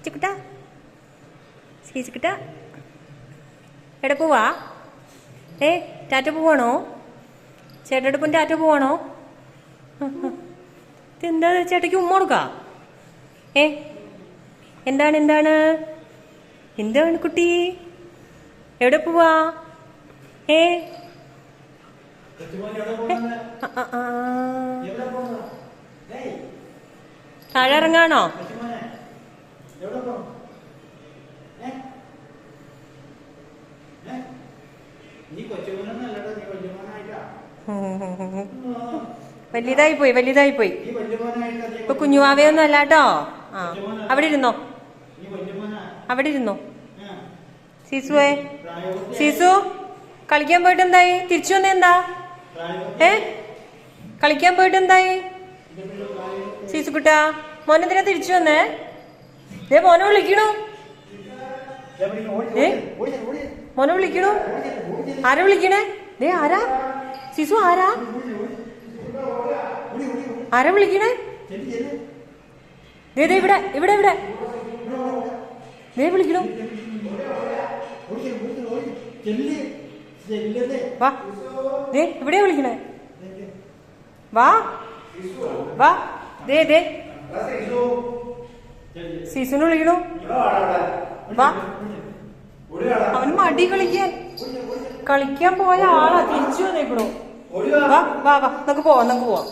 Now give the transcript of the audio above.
ചിക്കുട്ടാ ചിക്കുട്ടാ എവിടെ പോവാ? ടാറ്റ പോവാണോ? ചേട്ടടുപ്പം ടാറ്റ പോവാണോ? ഇതെന്താ ചേട്ടയ്ക്ക് ഉമ്മ കൊടുക്കാ? എന്താണ് എന്താണ് എന്താണ് കുട്ടി? എവിടെ പോവാ? താഴെ ഇറങ്ങാണോ? വലിയതായി പോയി ഇപ്പൊ കുഞ്ഞുവാവയൊന്നും അല്ലാട്ടോ. അവിടെ ഇരുന്നോ സീസുവേ. സീസു കളിക്കാൻ പോയിട്ട് എന്തായി? തിരിച്ചു വന്നേ എന്താ? കളിക്കാൻ പോയിട്ട് എന്തായി? സീസുക്കുട്ടാ മോനെന്തിനാ തിരിച്ചു വന്നേ? മോനെ വിളിക്കണു. മോനെ വിളിക്കണു. ആരാ വിളിക്കണേ? ആരാ? സീസു ആരാ വിളിക്കണേ? ഇവിടെ ഇവിടെ ഇവിടെ വിളിക്കണു. വാ ഇവിടെയാ വിളിക്കണേ. വാ വാ സീസുനെ വിളിക്കണു. വാ അവന് മടി കളിക്കാൻ പോയ ആളാ തിരിച്ചു വന്നേക്കണു. വാ വാ വാ നമുക്ക് പോവാം.